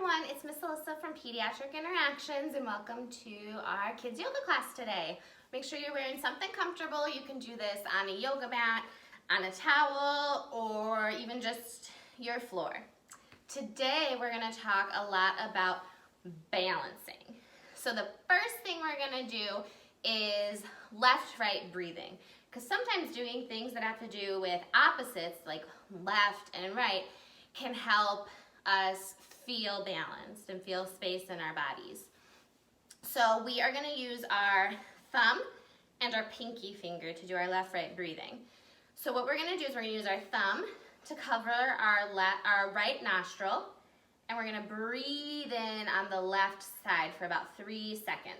everyone, it's Miss Alyssa from Pediatric Interactions and welcome to our kids yoga class today. Make sure you're wearing something comfortable. You can do this on a yoga mat, on a towel, or even just your floor. Today we're going to talk a lot about balancing. So the first thing we're going to do is left-right breathing, because sometimes doing things that have to do with opposites like left and right can help us feel balanced and feel space in our bodies. So we are going to use our thumb and our pinky finger to do our left-right breathing. So what we're going to do is we're going to use our thumb to cover our right nostril, and we're going to breathe in on the left side for about 3 seconds.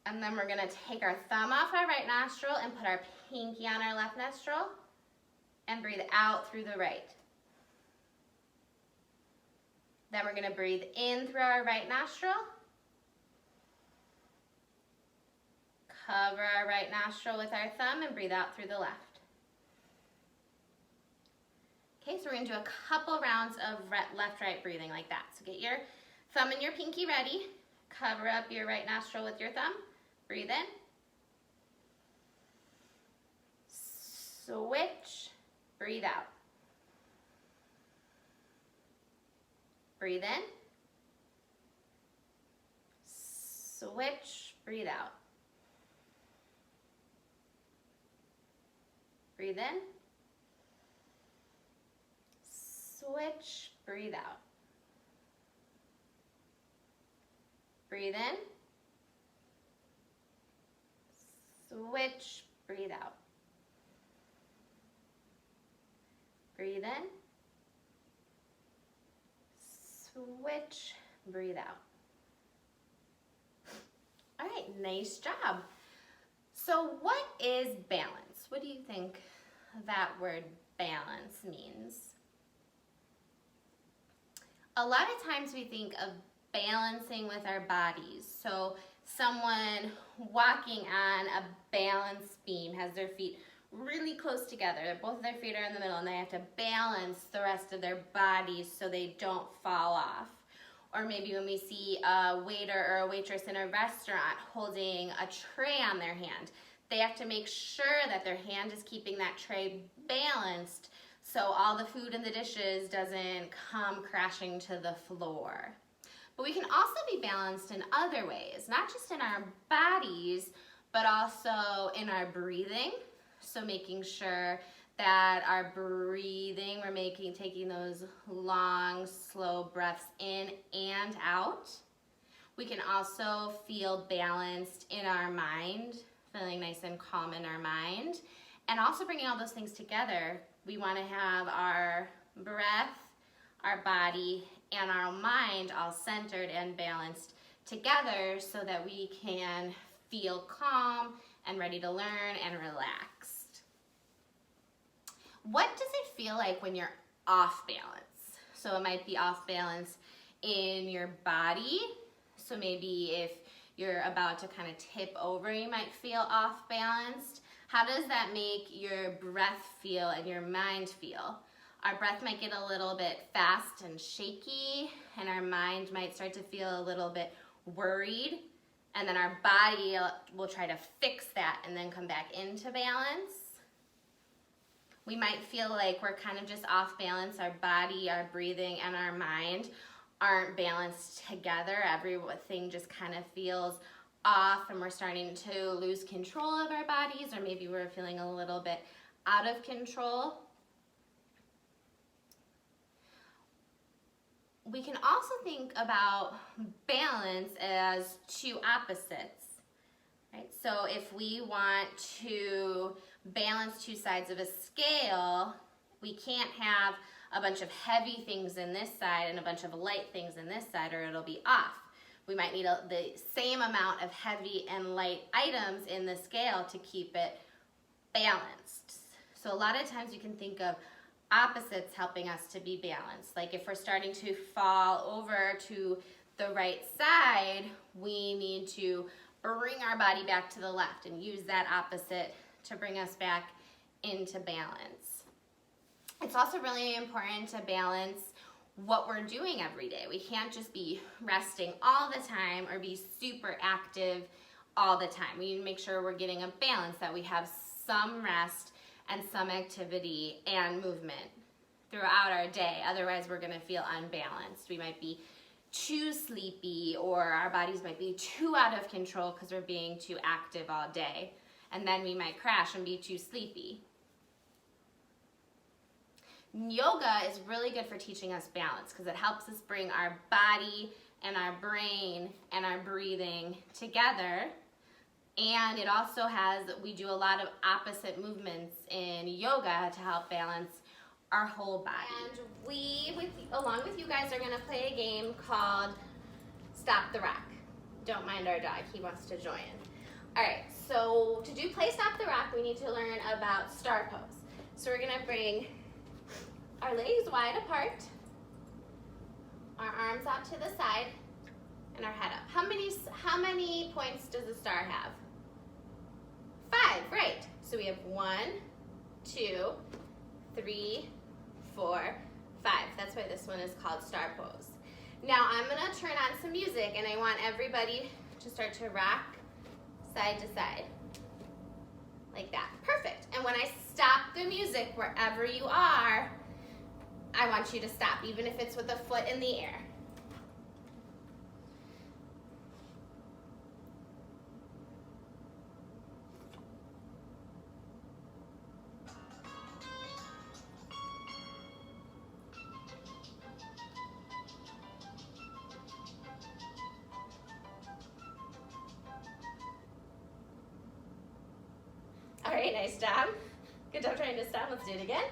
And then we're going to take our thumb off our right nostril and put our pinky on our left nostril and breathe out through the right. Then we're going to breathe in through our right nostril, cover our right nostril with our thumb, and breathe out through the left. Okay, so we're going to do a couple rounds of left-right breathing like that. So get your thumb and your pinky ready. Cover up your right nostril with your thumb. Breathe in. Switch. Breathe out. Breathe in. Switch. Breathe out. Breathe in. Switch. Breathe out. Breathe in. Switch. Breathe out. Breathe in. Switch. Breathe out. All right, nice job. So what is balance? What do you think that word balance means? A lot of times we think of balancing with our bodies. So someone walking on a balance beam has their feet really close together. Both of their feet are in the middle and they have to balance the rest of their bodies so they don't fall off. Or maybe when we see a waiter or a waitress in a restaurant holding a tray on their hand, they have to make sure that their hand is keeping that tray balanced so all the food in the dishes doesn't come crashing to the floor. But we can also be balanced in other ways, not just in our bodies, but also in our breathing. So making sure that our breathing, we're taking those long, slow breaths in and out. We can also feel balanced in our mind, feeling nice and calm in our mind. And also bringing all those things together, we want to have our breath, our body, and our mind all centered and balanced together so that we can feel calm and ready to learn and relaxed. What does it feel like when you're off balance? So it might be off balance in your body. So maybe if you're about to kind of tip over, you might feel off balanced. How does that make your breath feel and your mind feel? Our breath might get a little bit fast and shaky, and our mind might start to feel a little bit worried, and then our body will try to fix that and then come back into balance. We might feel like we're kind of just off balance. Our body, our breathing, and our mind aren't balanced together. Everything just kind of feels off, and we're starting to lose control of our bodies, or maybe we're feeling a little bit out of control. We can also think about balance as two opposites, right? So if we want to balance two sides of a scale, we can't have a bunch of heavy things in this side and a bunch of light things in this side, or it'll be off. We might need the same amount of heavy and light items in the scale to keep it balanced. So a lot of times you can think of opposites helping us to be balanced. Like if we're starting to fall over to the right side, we need to bring our body back to the left and use that opposite to bring us back into balance. It's also really important to balance what we're doing every day. We can't just be resting all the time or be super active all the time. We need to make sure we're getting a balance, that we have some rest and some activity and movement throughout our day. Otherwise, we're gonna feel unbalanced. We might be too sleepy, or our bodies might be too out of control because we're being too active all day. And then we might crash and be too sleepy. Yoga is really good for teaching us balance because it helps us bring our body and our brain and our breathing together. And it also we do a lot of opposite movements in yoga to help balance our whole body. And we, along with you guys, are gonna play a game called Stop the Rock. Don't mind our dog, he wants to join. All right, so to play Stop the Rock, we need to learn about star pose. So we're gonna bring our legs wide apart, our arms out to the side, and our head up. How many points does a star have? 5, right. So we have 1, 2, 3, 4, 5. That's why this one is called star pose. Now I'm gonna turn on some music and I want everybody to start to rock side to side. Like that, perfect. And when I stop the music, wherever you are, I want you to stop, even if it's with a foot in the air. All right, nice job. Good job trying to stop. Let's do it again.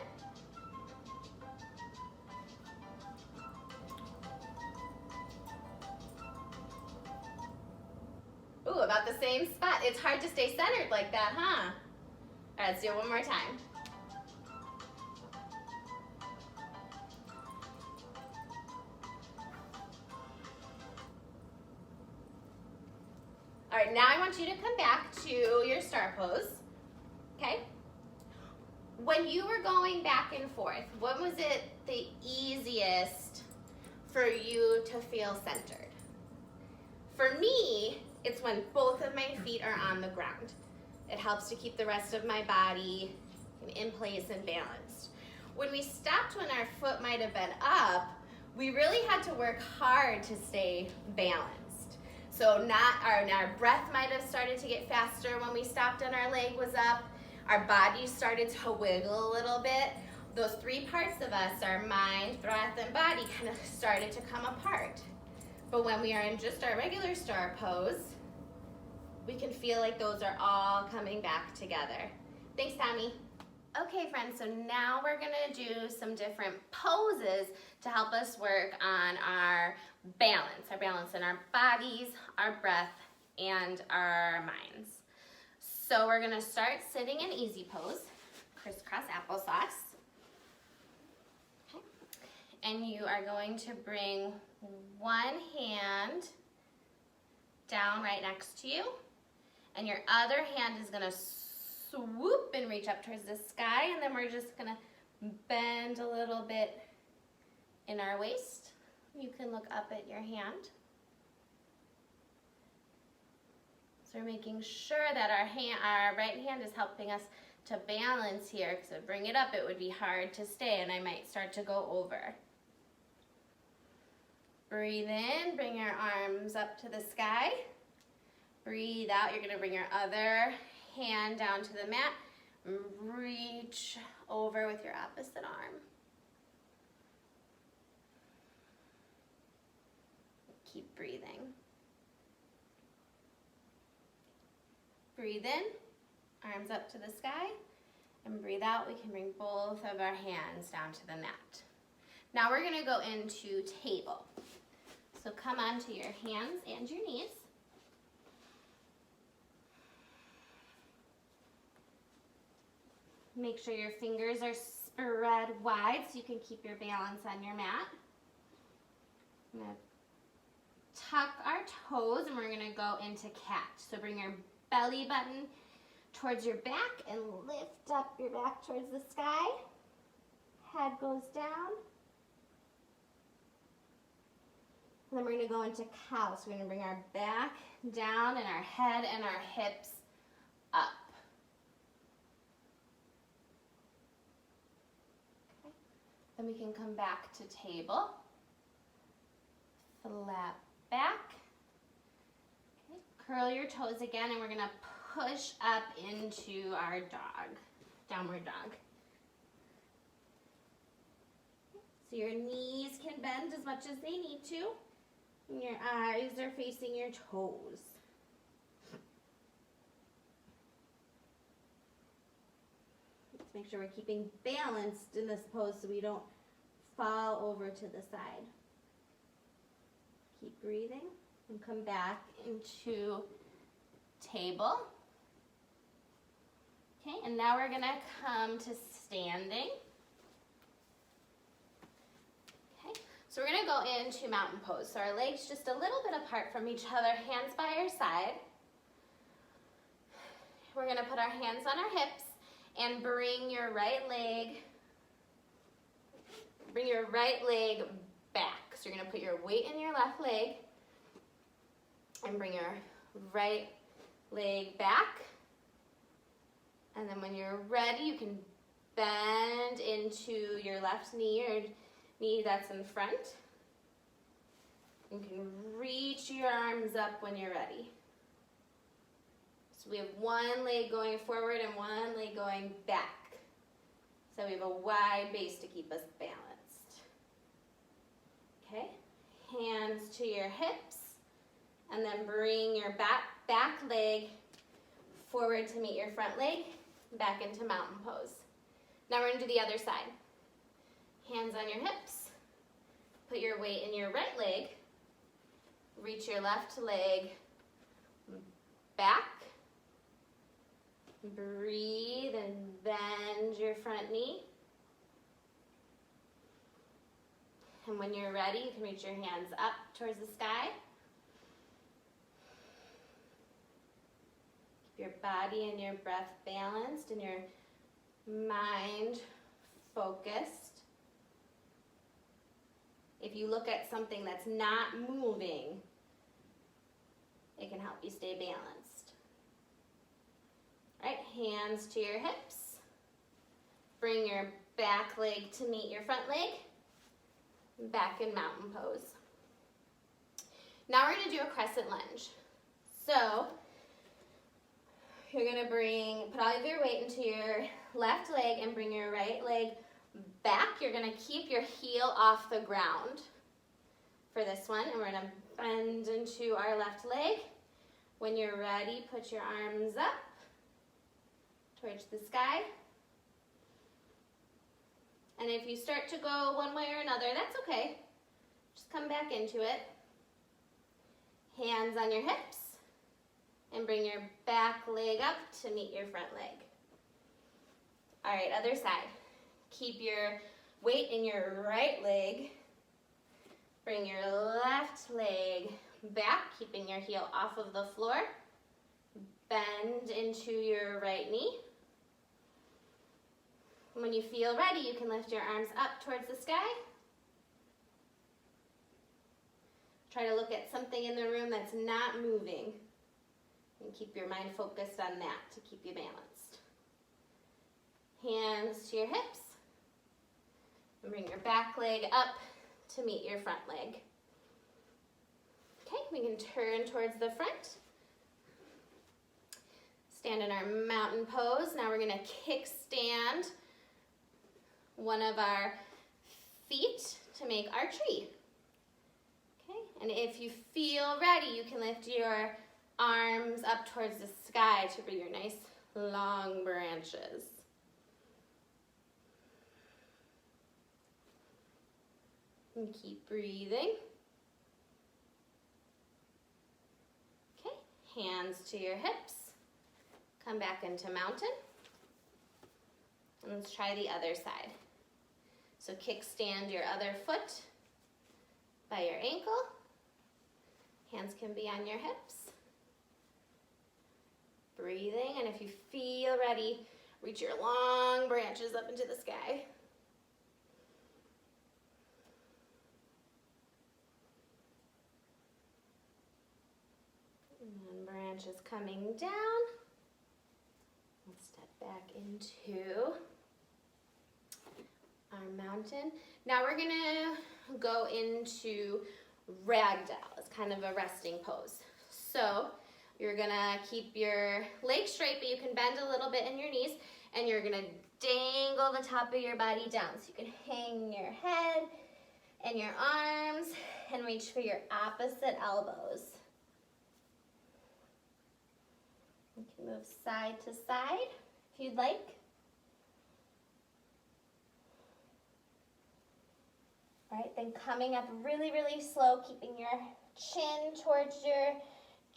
Ooh, about the same spot. It's hard to stay centered like that, huh? All right, let's do it one more time. All right, now I want you to come back to your star pose, okay? When you were going back and forth, when was it the easiest for you to feel centered? For me, it's when both of my feet are on the ground. It helps to keep the rest of my body in place and balanced. When we stopped, when our foot might have been up, we really had to work hard to stay balanced. So our breath might have started to get faster when we stopped and our leg was up. Our body started to wiggle a little bit. Those 3 parts of us, our mind, breath, and body, kind of started to come apart. But when we are in just our regular star pose, we can feel like those are all coming back together. Thanks, Tommy. Okay, friends, so now we're gonna do some different poses to help us work on our balance in our bodies, our breath, and our minds. So we're gonna start sitting in easy pose, crisscross applesauce. Okay. And you are going to bring one hand down right next to you, and your other hand is gonna swoop and reach up towards the sky, and then we're just gonna bend a little bit in our waist. You can look up at your hand. So we're making sure that our right hand is helping us to balance here, because if I bring it up, it would be hard to stay, and I might start to go over. Breathe in, bring your arms up to the sky. Breathe out, you're gonna bring your other hand down to the mat. Reach over with your opposite arm. Keep breathing. Breathe in, arms up to the sky, and breathe out. We can bring both of our hands down to the mat. Now we're gonna go into table. So come onto your hands and your knees. Make sure your fingers are spread wide so you can keep your balance on your mat. I'm gonna tuck our toes and we're gonna go into cat. So bring your belly button towards your back and lift up your back towards the sky. head goes down. And then we're going to go into cow. So we're going to bring our back down and our head and our hips up. Okay. Then we can come back to table. Flat back. Okay. Curl your toes again, and we're going to push up into our dog, downward dog. So your knees can bend as much as they need to, and your eyes are facing your toes. Let's make sure we're keeping balanced in this pose so we don't fall over to the side. Keep breathing and come back into table. Okay, and now we're gonna come to standing. Okay, so we're gonna go into mountain pose. So our legs just a little bit apart from each other, hands by our side. We're gonna put our hands on our hips and bring your right leg back. So you're gonna put your weight in your left leg and bring your right leg back. And then when you're ready, you can bend into your left knee or knee that's in front. You can reach your arms up when you're ready. So we have one leg going forward and one leg going back. So we have a wide base to keep us balanced. Okay, hands to your hips, and then bring your back leg forward to meet your front leg, back into mountain pose. Now we're going to do the other side. Hands on your hips, put your weight in your right leg, reach your left leg back, breathe and bend your front knee. And when you're ready, you can reach your hands up towards the sky. Keep your body and your breath balanced and your mind focused. If you look at something that's not moving, it can help you stay balanced. All right, hands to your hips. Bring your back leg to meet your front leg. Back in mountain pose. Now we're going to do a crescent lunge. So you're going to put all of your weight into your left leg and bring your right leg back. You're going to keep your heel off the ground for this one, and we're going to bend into our left leg. When you're ready, put your arms up towards the sky. And if you start to go one way or another, that's okay. Just come back into it. Hands on your hips, and bring your back leg up to meet your front leg. All right, other side. Keep your weight in your right leg. Bring your left leg back, keeping your heel off of the floor. Bend into your right knee. When you feel ready, you can lift your arms up towards the sky. Try to look at something in the room that's not moving, and keep your mind focused on that to keep you balanced. Hands to your hips, and bring your back leg up to meet your front leg. Okay, we can turn towards the front. Stand in our mountain pose. Now we're going to kickstand one of our feet to make our tree. Okay, and if you feel ready, you can lift your arms up towards the sky to bring your nice long branches. And keep breathing. Okay, hands to your hips. Come back into mountain. And let's try the other side. So kickstand your other foot by your ankle. Hands can be on your hips. Breathing, and if you feel ready, reach your long branches up into the sky. branch is coming down. Let's step back into our mountain. Now we're gonna go into ragdoll. It's kind of a resting pose. So you're gonna keep your legs straight, but you can bend a little bit in your knees, and you're gonna dangle the top of your body down. So you can hang your head and your arms and reach for your opposite elbows. You can move side to side if you'd like. All right, then coming up really, really slow, keeping your chin towards your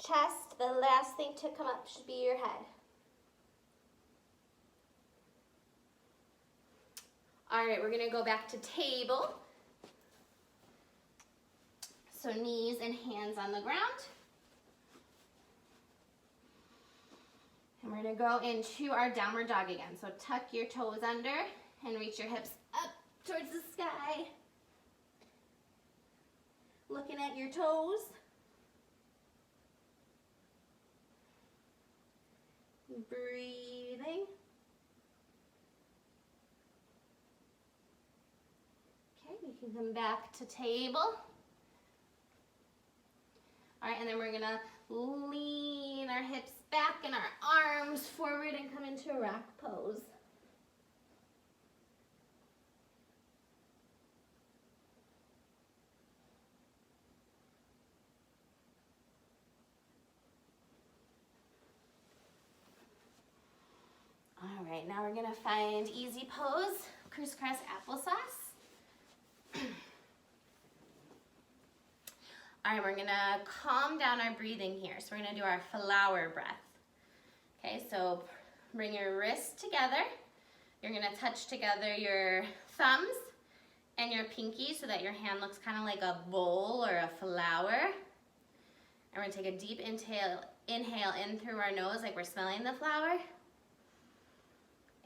chest. The last thing to come up should be your head. All right, we're gonna go back to table. So knees and hands on the ground. And we're gonna go into our downward dog again. So tuck your toes under and reach your hips up towards the sky. Looking at your toes. Breathing. Okay, we can come back to table. All right, and then we're gonna lean our hips back and our arms forward and come into a rock pose. All right, now we're gonna find easy pose, crisscross applesauce. All right, we're gonna calm down our breathing here. So we're gonna do our flower breath. Okay, so bring your wrists together. You're gonna touch together your thumbs and your pinky so that your hand looks kind of like a bowl or a flower. And we're gonna take a deep inhale in through our nose like we're smelling the flower.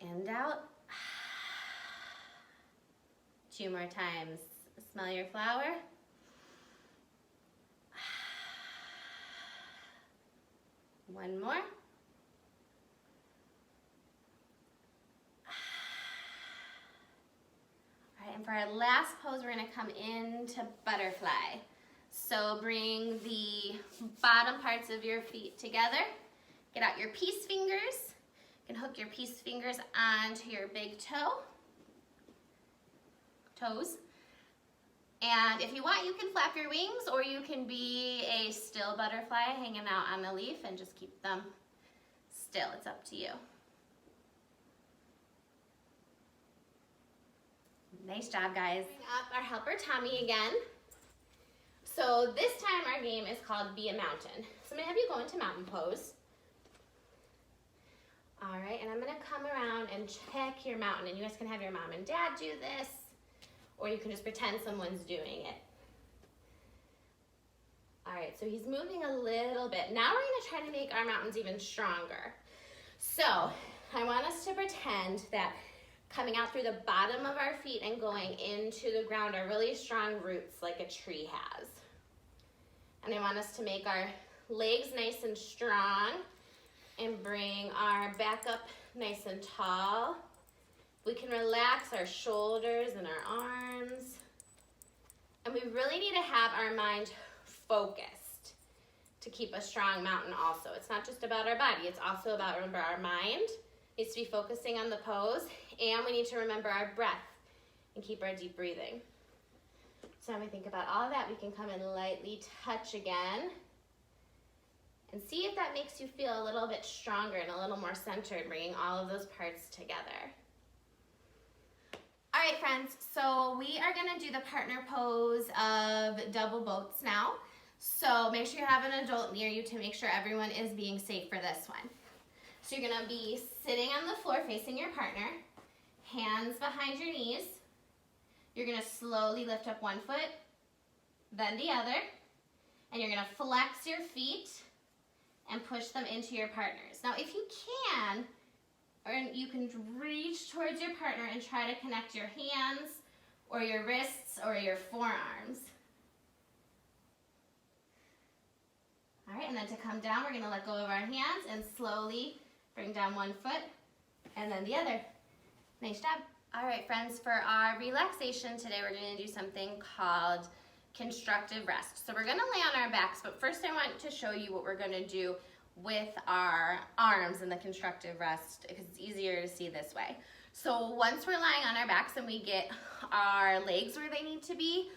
And out. 2 more times. Smell your flower. One more. All right, and for our last pose, we're gonna come into butterfly. So bring the bottom parts of your feet together. Get out your peace fingers. You can hook your peace fingers onto your big toes. And if you want, you can flap your wings, or you can be a still butterfly hanging out on the leaf and just keep them still. It's up to you. Nice job, guys. Bring up our helper tummy again. So this time our game is called Be a Mountain. So I'm gonna have you go into mountain pose. All right, and I'm gonna come around and check your mountain, and you guys can have your mom and dad do this, or you can just pretend someone's doing it. All right, so he's moving a little bit. Now we're gonna try to make our mountains even stronger. So I want us to pretend that coming out through the bottom of our feet and going into the ground are really strong roots like a tree has. And I want us to make our legs nice and strong and bring our back up nice and tall. We can relax our shoulders and our arms. And we really need to have our mind focused to keep a strong mountain also. It's not just about our body, it's also about, remember, our mind needs to be focusing on the pose, and we need to remember our breath and keep our deep breathing. So when we think about all of that, we can come and lightly touch again and see if that makes you feel a little bit stronger and a little more centered, bringing all of those parts together. All right, friends, so we are gonna do the partner pose of double boats now. So make sure you have an adult near you to make sure everyone is being safe for this one. So you're gonna be sitting on the floor facing your partner, hands behind your knees. You're gonna slowly lift up one foot, then the other, and you're gonna flex your feet and push them into your partners. Now if you can, or you can reach towards your partner and try to connect your hands or your wrists or your forearms. All right, and then to come down, we're gonna let go of our hands and slowly bring down one foot and then the other. Nice job. All right, friends, for our relaxation today, we're gonna do something called Constructive Rest. So we're gonna lay on our backs, but first I want to show you what we're gonna do with our arms in the Constructive Rest because it's easier to see this way. So once we're lying on our backs and we get our legs where they need to be,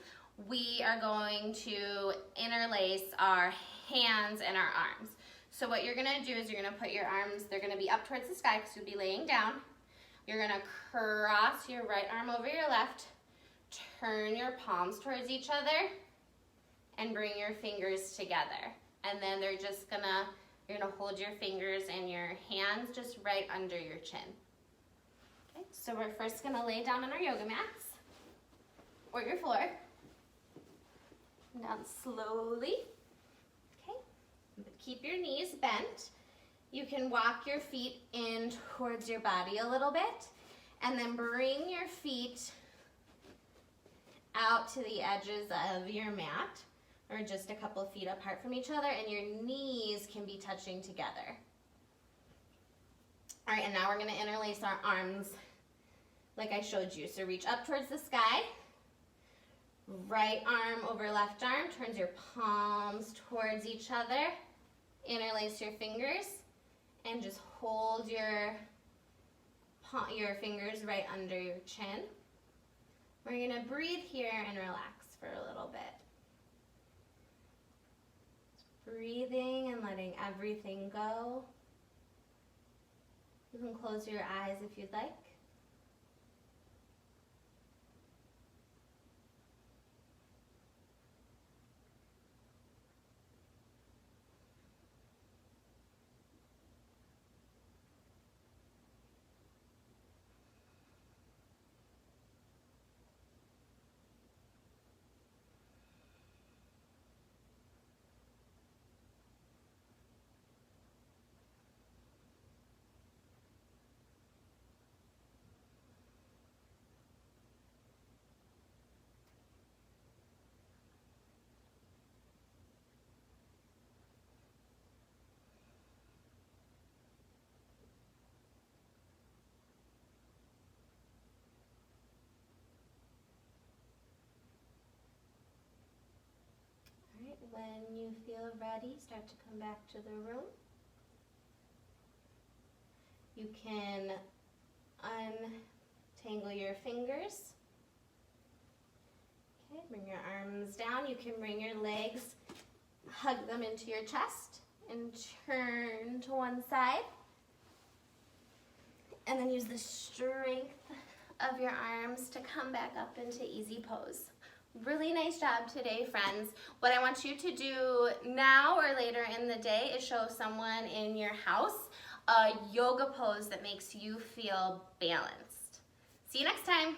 we are going to interlace our hands and our arms. So what you're gonna do is you're gonna put your arms, they're gonna be up towards the sky because you'll be laying down. You're gonna cross your right arm over your left, turn your palms towards each other, and bring your fingers together. And then you're gonna hold your fingers and your hands just right under your chin. Okay, so we're first gonna lay down on our yoga mats or your floor. Down slowly. Okay, keep your knees bent. You can walk your feet in towards your body a little bit and then bring your feet out to the edges of your mat or just a couple feet apart from each other, and your knees can be touching together. All right, and now we're gonna interlace our arms like I showed you. So reach up towards the sky. Right arm over left arm, turns your palms towards each other. Interlace your fingers and just hold your fingers right under your chin. We're gonna breathe here and relax for a little bit. Just breathing and letting everything go. You can close your eyes if you'd like. When you feel ready, start to come back to the room. You can untangle your fingers. Okay, bring your arms down. You can bring your legs, hug them into your chest, and turn to one side. And then use the strength of your arms to come back up into easy pose. Really nice job today, friends. What I want you to do now or later in the day is show someone in your house a yoga pose that makes you feel balanced. See you next time.